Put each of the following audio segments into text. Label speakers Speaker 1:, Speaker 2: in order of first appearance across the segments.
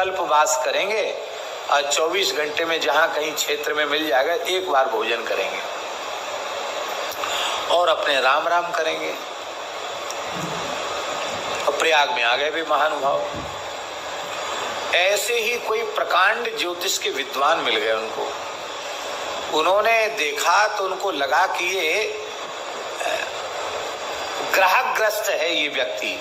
Speaker 1: कल्पवास करेंगे और 24 घंटे में जहां कहीं क्षेत्र में मिल जाएगा एक बार भोजन करेंगे और अपने राम राम करेंगे। और प्रयाग में आ गए भी महानुभाव। ऐसे ही कोई प्रकांड ज्योतिष के विद्वान मिल गए उनको। उन्होंने देखा तो उनको लगा कि ये ग्रहग्रस्त है, ये व्यक्ति,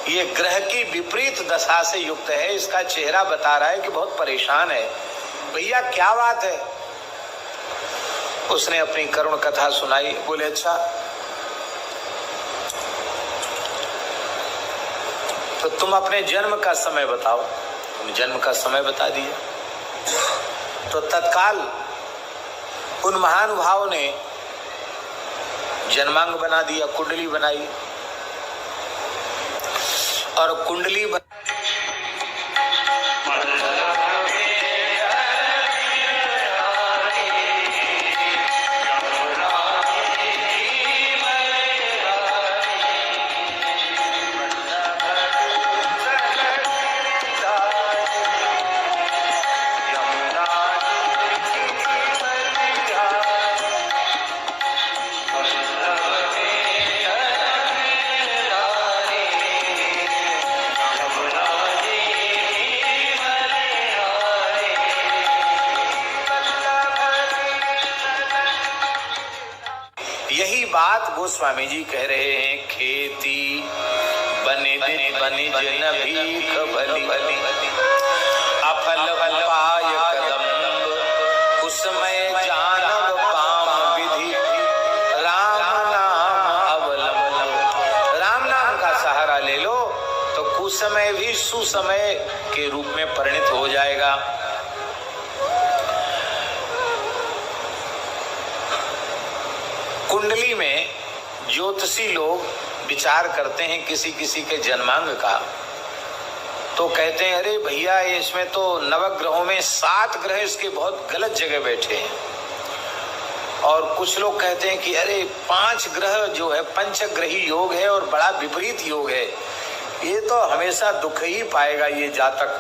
Speaker 1: ये ग्रह की विपरीत दशा से युक्त है। इसका चेहरा बता रहा है कि बहुत परेशान है। भैया क्या बात है? उसने अपनी करुण कथा सुनाई। बोले अच्छा तो तुम अपने जन्म का समय बताओ। तुम जन्म का समय बता दिया तो तत्काल उन महानुभाव ने जन्मांग बना दिया, कुंडली बनाई और कुंडली बात गोस्वामी जी कह रहे हैं। खेती बने बनिज न भीख भली, अफल पाय कदम्ब कुसमय जानव पाम विधि, राम नाम अवलंब। राम नाम का सहारा ले लो तो कुसमय भी सुसमय के रूप में परिणित हो जाएगा। कुंडली में ज्योतिषी लोग विचार करते हैं किसी किसी के जन्मांग का, तो कहते हैं अरे भैया इसमें तो नवग्रहों में 7 ग्रह इसके बहुत गलत जगह बैठे हैं। और कुछ लोग कहते हैं कि अरे 5 ग्रह जो है पंचग्रही योग है और बड़ा विपरीत योग है, ये तो हमेशा दुख ही पाएगा ये जातक।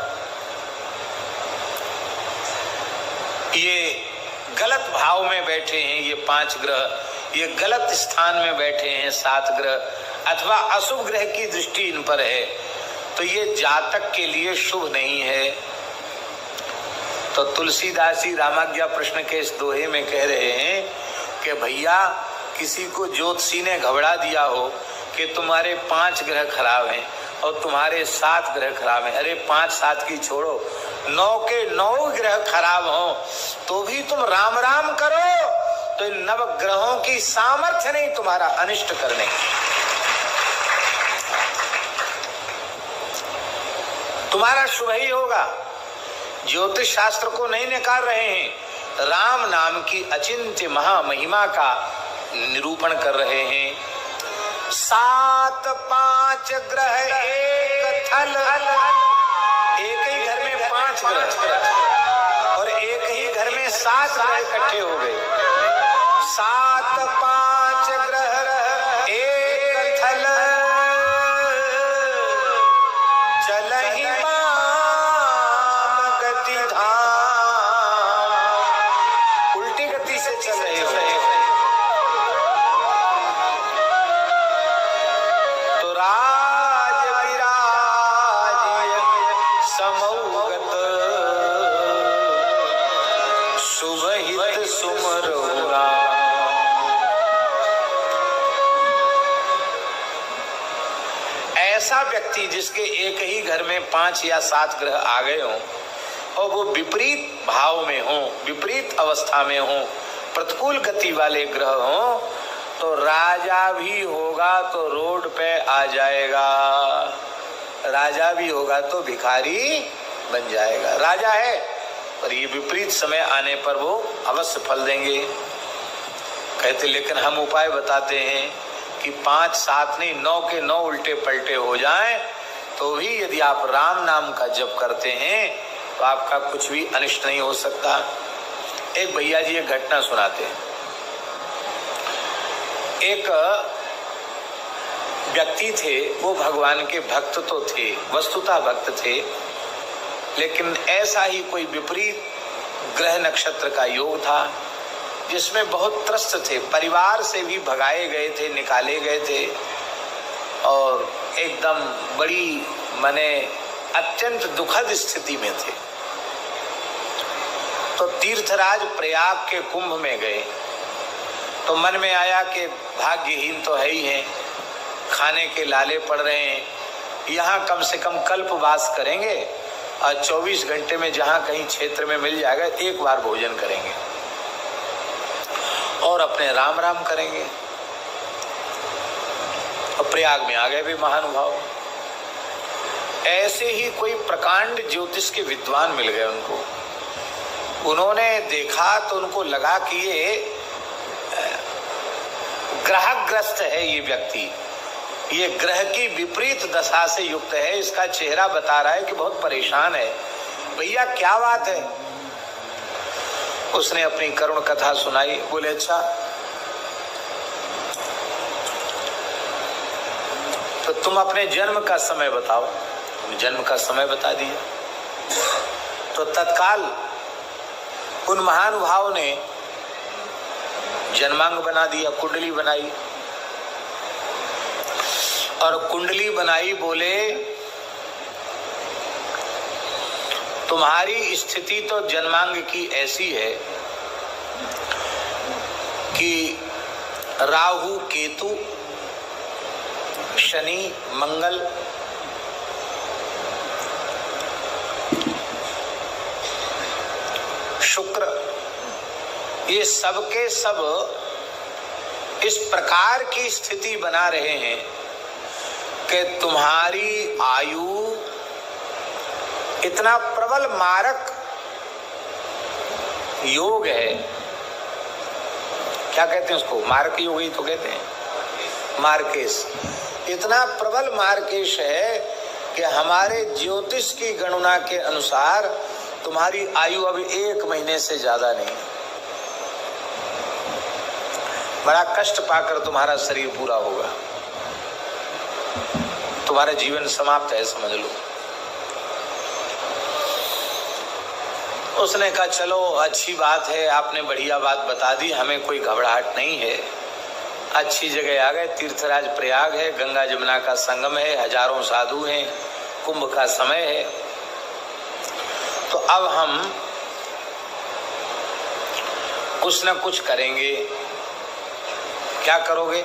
Speaker 1: ये गलत भाव में बैठे हैं ये 5 ग्रह, ये गलत स्थान में बैठे हैं 7 ग्रह, अथवा अशुभ ग्रह की दृष्टि इन पर है, तो ये जातक के लिए शुभ नहीं है। तो तुलसीदास जी रामाज्ञा प्रश्न के इस दोहे में कह रहे हैं कि भैया किसी को ज्योतिषी ने घबरा दिया हो कि तुम्हारे 5 ग्रह खराब हैं और तुम्हारे 7 ग्रह खराब हैं। अरे 5-7 की छोड़ो, 9 के 9 ग्रह खराब हो तो भी तुम राम राम करो तो इन नवग्रहों की सामर्थ्य नहीं तुम्हारा अनिष्ट करने। तुम्हारा शुभ ही होगा। ज्योतिष शास्त्र को नहीं नकार रहे हैं, राम नाम की अचिंत्य महामहिमा का निरूपण कर रहे हैं। 7 5 ग्रह एक थल, एक ही घर में 5 ग्रह और एक ही घर में 7 ग्रह इकट्ठे हो गए। 7 5 ग्रह एक थल, चलहि माम गति धाम। उल्टी गति से चल रहे हो तो राज विराज समौगत, शुभ हित सुमरौरा। ऐसा व्यक्ति जिसके एक ही घर में 5 या 7 ग्रह आ गए हों और वो विपरीत भाव में हो, विपरीत अवस्था में हो, प्रतिकूल गति वाले ग्रह हो, तो राजा भी होगा तो रोड पे आ जाएगा, राजा भी होगा तो भिखारी बन जाएगा। राजा है पर ये विपरीत समय आने पर वो अवश्य फल देंगे। कहते लेकिन हम उपाय बताते हैं कि 5 7 नहीं 9 के 9 उल्टे पलटे हो जाएं तो भी यदि आप राम नाम का जप करते हैं तो आपका कुछ भी अनिष्ट नहीं हो सकता। एक भैया जी एक घटना सुनाते हैं। एक व्यक्ति थे, वो भगवान के भक्त तो थे, वस्तुतः भक्त थे, लेकिन ऐसा ही कोई विपरीत ग्रह नक्षत्र का योग था जिसमें बहुत त्रस्त थे, परिवार से भी भगाए गए थे, निकाले गए थे और एकदम बड़ी माने अत्यंत दुखद स्थिति में थे। तो तीर्थराज प्रयाग के कुंभ में गए तो मन में आया कि भाग्यहीन तो है ही हैं, खाने के लाले पड़ रहे हैं, यहाँ कम से कम कल्पवास करेंगे और 24 घंटे में जहाँ कहीं क्षेत्र में मिल जाएगा एक बार भोजन करेंगे और अपने राम राम करेंगे। और प्रयाग में आ गए भी महानुभाव। ऐसे ही कोई प्रकांड ज्योतिष के विद्वान मिल गए उनको। उन्होंने देखा तो उनको लगा कि ये ग्रहग्रस्त है, ये व्यक्ति, ये ग्रह की विपरीत दशा से युक्त है, इसका चेहरा बता रहा है कि बहुत परेशान है। भैया क्या बात है? उसने अपनी करुण कथा सुनाई। बोले अच्छा तो तुम अपने जन्म का समय बताओ। जन्म का समय बता दिया तो तत्काल उन महानुभाव ने जन्मांग बना दिया, कुंडली बनाई और कुंडली बनाई। बोले तुम्हारी स्थिति तो जन्मांग की ऐसी है कि राहु केतु शनि मंगल शुक्र ये सबके सब इस प्रकार की स्थिति बना रहे हैं कि तुम्हारी आयु इतना प्रबल मारक योग है। क्या कहते हैं उसको? मारक योग ही तो कहते हैं, मार्केश। इतना प्रबल मार्केश है कि हमारे ज्योतिष की गणना के अनुसार तुम्हारी आयु अभी 1 महीने से ज्यादा नहीं। बड़ा कष्ट पाकर तुम्हारा शरीर पूरा होगा, तुम्हारा जीवन समाप्त है, समझ लो। उसने कहा चलो अच्छी बात है, आपने बढ़िया बात बता दी, हमें कोई घबराहट नहीं है। अच्छी जगह आ गए, तीर्थराज प्रयाग है, गंगा जमुना का संगम है, हजारों साधु हैं, कुंभ का समय है। तो अब हम कुछ न कुछ करेंगे। क्या करोगे?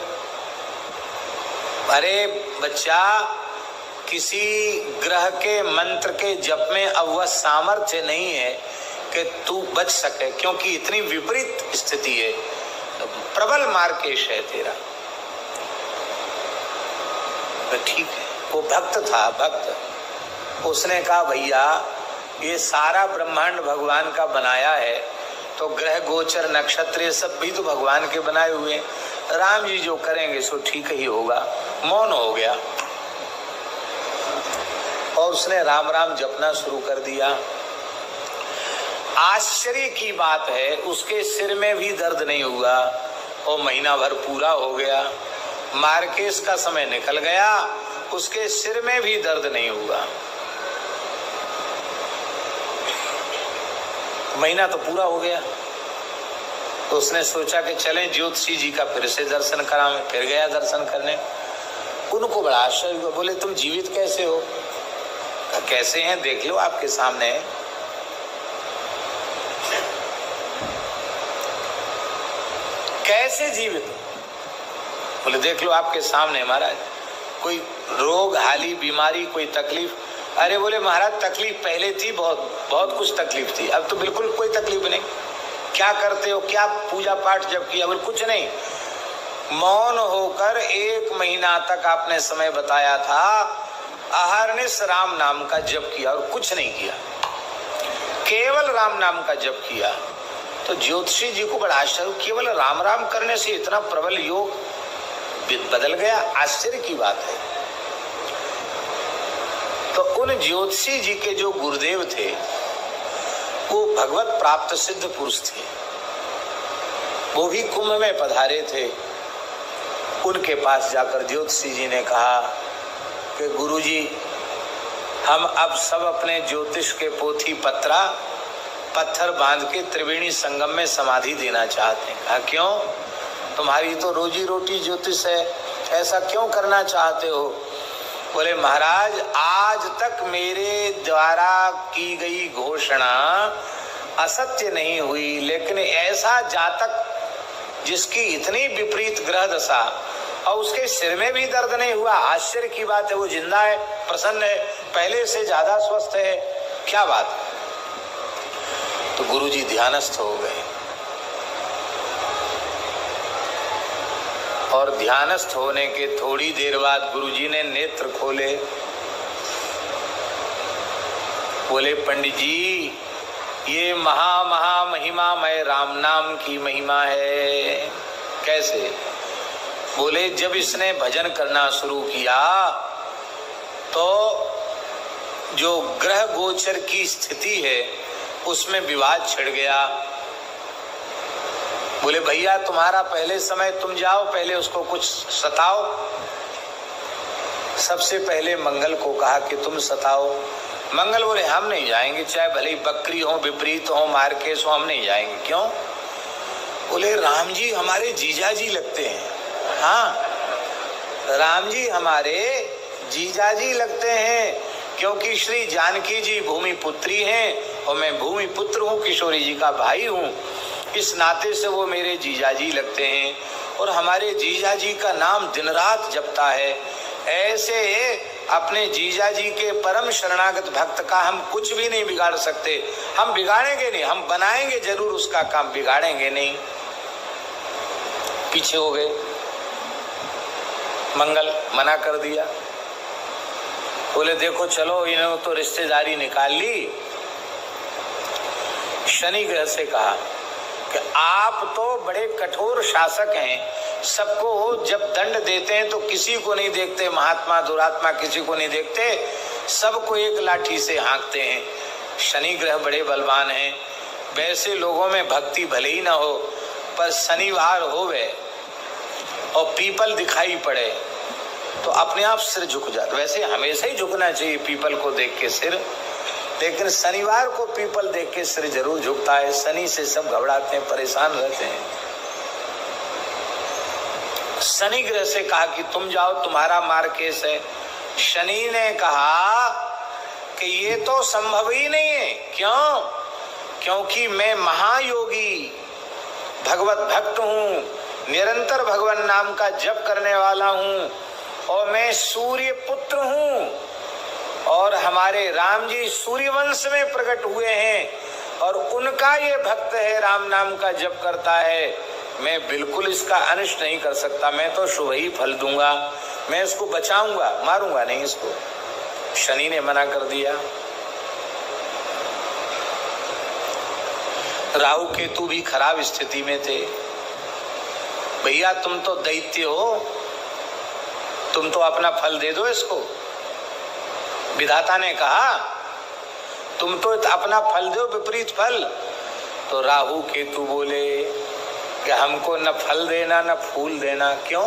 Speaker 1: अरे बच्चा, किसी ग्रह के मंत्र के जप में अब वह सामर्थ्य नहीं है कि तू बच सके, क्योंकि इतनी विपरीत स्थिति है, प्रबल मार्केश है तेरा। तो ठीक है, वो भक्त था, भक्त। उसने कहा भैया ये सारा ब्रह्मांड भगवान का बनाया है, तो ग्रह गोचर नक्षत्र ये सब भी तो भगवान के बनाए हुए, राम जी जो करेंगे सो ठीक ही होगा। मौन हो गया और उसने राम राम जपना शुरू कर दिया। आश्चर्य की बात है, उसके सिर में भी दर्द नहीं हुआ और महीना भर पूरा हो गया। मार्केश का समय निकल गया, उसके सिर में भी दर्द नहीं हुआ। महीना तो पूरा हो गया। तो उसने सोचा कि चलें ज्योतिषी जी का फिर से दर्शन करावें। फिर गया दर्शन करने। उनको बड़ा आश्चर्य हुआ। बोले तुम जीवित कैसे हो? कैसे हैं? देख लो आपके सामने है। कैसे जीवित? बोले देख लो आपके सामने महाराज, कोई रोग हाली बीमारी कोई तकलीफ? अरे बोले महाराज तकलीफ पहले थी, बहुत कुछ तकलीफ थी, अब तो बिल्कुल कोई तकलीफ नहीं। क्या करते हो? क्या पूजा पाठ जब किया? बोले कुछ नहीं। मौन होकर 1 महीना तक आपने समय बताया था, अहरनिश राम नाम का जप किया और कुछ नहीं किया, केवल राम नाम का जप किया। तो ज्योतिषी जी को बड़ा आश्चर्य, केवल राम राम करने से इतना प्रबल योग बदल गया, आश्चर्य की बात है। तो उन ज्योतिषी जी के जो गुरुदेव थे वो भगवत प्राप्त सिद्ध पुरुष थे, वो भी कुंभ में पधारे थे। उनके पास जाकर ज्योतिषी जी ने कहा कि गुरुजी हम अब सब अपने ज्योतिष के पोथी पत्थर बांध के त्रिवेणी संगम में समाधि देना चाहते हैं। कहा क्यों? तुम्हारी तो रोजी रोटी ज्योतिष है, ऐसा क्यों करना चाहते हो? बोले महाराज, आज तक मेरे द्वारा की गई घोषणा असत्य नहीं हुई, लेकिन ऐसा जातक जिसकी इतनी विपरीत ग्रह दशा और उसके सिर में भी दर्द नहीं हुआ, आश्चर्य की बात है, वो जिंदा है, प्रसन्न है, पहले से ज्यादा स्वस्थ है, क्या बात? तो गुरुजी ध्यानस्थ हो गए और ध्यानस्थ होने के थोड़ी देर बाद गुरुजी ने नेत्र खोले। बोले पंडित जी, ये महा महिमामय राम नाम की महिमा है। कैसे? बोले जब इसने भजन करना शुरू किया तो जो ग्रह गोचर की स्थिति है उसमें विवाद छिड़ गया। बोले भैया तुम्हारा पहले समय, तुम जाओ पहले उसको कुछ सताओ। सबसे पहले मंगल को कहा कि तुम सताओ। मंगल बोले हम नहीं जाएंगे, चाहे भले ही बकरी हो, विपरीत हो, मारकेस हो, हम नहीं जाएंगे। क्यों? बोले राम जी हमारे जीजा जी लगते हैं। हाँ, राम जी हमारे जीजा जी लगते हैं, क्योंकि श्री जानकी जी भूमि पुत्री हैं और मैं भूमि पुत्र हूँ, किशोरी जी का भाई हूँ, इस नाते से वो मेरे जीजा जी लगते हैं और हमारे जीजा जी का नाम दिन रात जपता है। ऐसे अपने जीजा जी के परम शरणागत भक्त का हम कुछ भी नहीं बिगाड़ सकते। हम बिगाड़ेंगे नहीं, हम बनाएंगे जरूर उसका काम, बिगाड़ेंगे नहीं। पीछे हो गए। मंगल मना कर दिया। बोले देखो चलो, इन्होंने तो रिश्तेदारी निकाल ली। शनि ग्रह से कहा कि आप तो बड़े कठोर शासक हैं, सबको जब दंड देते हैं तो किसी को नहीं देखते, महात्मा दुरात्मा किसी को नहीं देखते, सबको एक लाठी से हाँकते हैं। शनि ग्रह बड़े बलवान हैं। वैसे लोगों में भक्ति भले ही ना हो, पर शनिवार होवे और पीपल दिखाई पड़े तो अपने आप सिर झुक जाता। वैसे हमेशा ही झुकना चाहिए पीपल को देख के सिर, लेकिन शनिवार को पीपल देख के सिर जरूर झुकता है। शनि से सब घबराते हैं, परेशान रहते हैं। शनि ग्रह से कहा कि तुम जाओ, तुम्हारा मार केस है। शनि ने कहा कि ये तो संभव ही नहीं है। क्यों? क्योंकि मैं महायोगी भगवत भक्त हूँ, निरंतर भगवान नाम का जप करने वाला हूँ और मैं सूर्य पुत्र हूँ और हमारे राम जी सूर्य वंश में प्रकट हुए हैं और उनका ये भक्त है, राम नाम का जप करता है। मैं बिल्कुल इसका अनिष्ट नहीं कर सकता, मैं तो शुभ ही फल दूंगा, मैं इसको बचाऊंगा, मारूंगा नहीं इसको। शनि ने मना कर दिया। राहु केतु भी खराब स्थिति में थे। भैया तुम तो दैत्य हो, तुम तो अपना फल दे दो इसको। विधाता ने कहा तुम तो अपना फल दो, विपरीत फल। तो राहु केतु बोले कि हमको न फल देना न फूल देना। क्यों?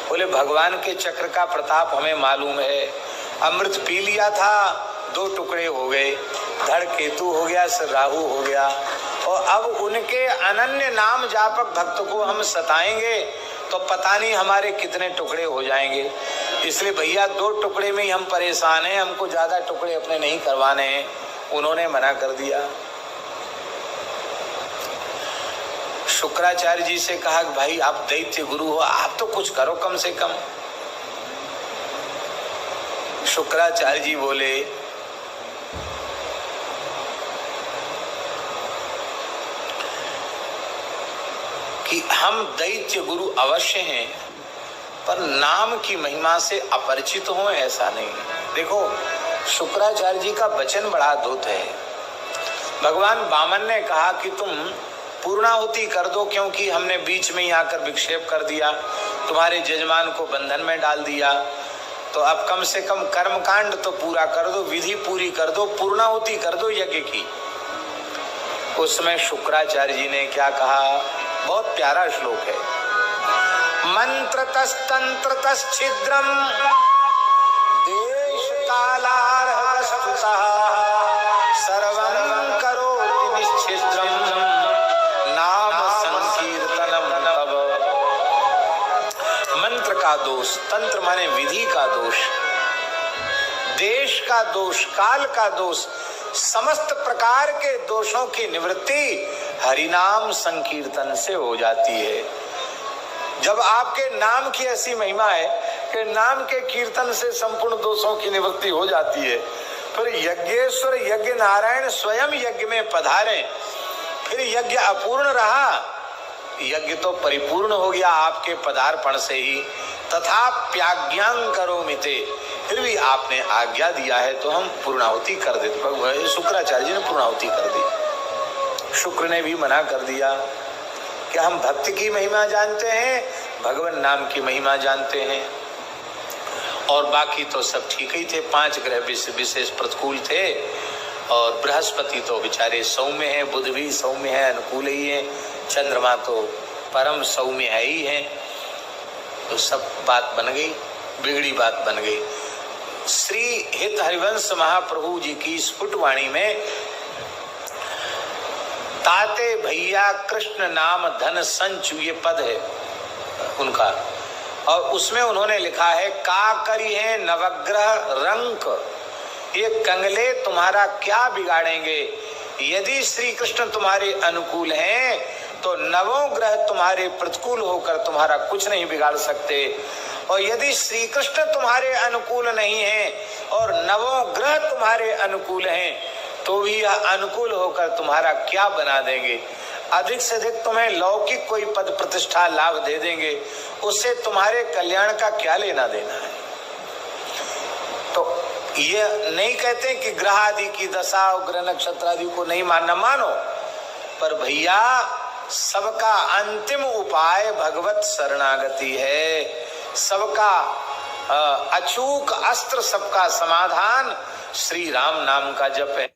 Speaker 1: बोले भगवान के चक्र का प्रताप हमें मालूम है। अमृत पी लिया था, 2 टुकड़े हो गए, धड़ केतु हो गया, सिर राहु हो गया, और अब उनके अनन्य नाम जापक भक्त को हम सताएंगे तो पता नहीं हमारे कितने टुकड़े हो जाएंगे। इसलिए भैया 2 टुकड़े में ही हम परेशान हैं, हमको ज्यादा टुकड़े अपने नहीं करवाने हैं। उन्होंने मना कर दिया। शुक्राचार्य जी से कहा कि भाई आप दैत्य गुरु हो, आप तो कुछ करो कम से कम। शुक्राचार्य जी बोले कि हम दैत्य गुरु अवश्य हैं, पर नाम की महिमा से अपरिचित हो ऐसा नहीं। देखो शुक्राचार्य जी का वचन बड़ा अद्भुत है। भगवान वामन ने कहा कि तुम पूर्णाहुति कर दो, क्योंकि हमने बीच में ही आकर विक्षेप कर दिया, तुम्हारे जजमान को बंधन में डाल दिया, तो अब कम से कम कर्मकांड तो पूरा कर दो, विधि पूरी कर दो, पूर्णाहुति कर दो यज्ञ की। उसमें शुक्राचार्य जी ने क्या कहा? बहुत प्यारा श्लोक है। मंत्र तस्तंत्र तश्छिद्रम देश कालारह स्तुतः सर्वं करोति निश्चिद्रम् नाम संकीर्तनम तव। मंत्र का दोष, तंत्र माने विधि का दोष, देश का दोष, काल का दोष, समस्त प्रकार के दोषों की निवृत्ति हरिनाम संकीर्तन से हो जाती है। जब आपके नाम की ऐसी महिमा है कि नाम के कीर्तन से संपूर्ण दोषों की निवृत्ति हो जाती है, फिर यज्ञेश्वर यज्ञ नारायण स्वयं यज्ञ में पधारे, फिर यज्ञ अपूर्ण रहा, यज्ञ तो परिपूर्ण हो गया आपके पदार्पण से ही। तथाप्याज्ञां करोमिते, फिर भी आपने आज्ञा दिया है तो हम पूर्णाहुति कर देते। भगवान शुक्राचार्य जी ने पूर्णाहुति कर दी, शुक्र ने भी मना कर दिया कि हम भक्ति की महिमा जानते हैं, भगवान नाम की महिमा जानते हैं। और बाकी तो सब ठीक ही थे, 5 ग्रह विशेष प्रतिकूल थे, और बृहस्पति तो बेचारे सौम्य है, बुध भी सौम्य है, अनुकूल ही है, चंद्रमा तो परम सौम्य है ही है। तो सब बात बन गई, बिगड़ी बात बन गई। श्री हित हरिवंश महाप्रभु जी की स्फुट वाणी में ताते भैया कृष्ण नाम धन संचु, ये पद है उनका, और उसमें उन्होंने लिखा है का करी है नवग्रह रंक, ये कंगले तुम्हारा क्या बिगाड़ेंगे। यदि श्री कृष्ण तुम्हारे अनुकूल हैं तो नवों ग्रह तुम्हारे प्रतिकूल होकर तुम्हारा कुछ नहीं बिगाड़ सकते, और यदि श्री कृष्ण तुम्हारे अनुकूल नहीं हैं और नवों ग्रह तुम्हारे अनुकूल हैं तो भी यह अनुकूल होकर तुम्हारा क्या बना देंगे। अधिक से अधिक तुम्हें लौकिक कोई पद प्रतिष्ठा लाभ दे देंगे, उससे तुम्हारे कल्याण का क्या लेना देना है। तो ये नहीं कहते कि ग्रह आदि की दशा और ग्रह नक्षत्र आदि को नहीं मानना, मानो, पर भैया सबका अंतिम उपाय भगवत शरणागति है, सबका अचूक अस्त्र, सबका समाधान श्री राम नाम का जप है।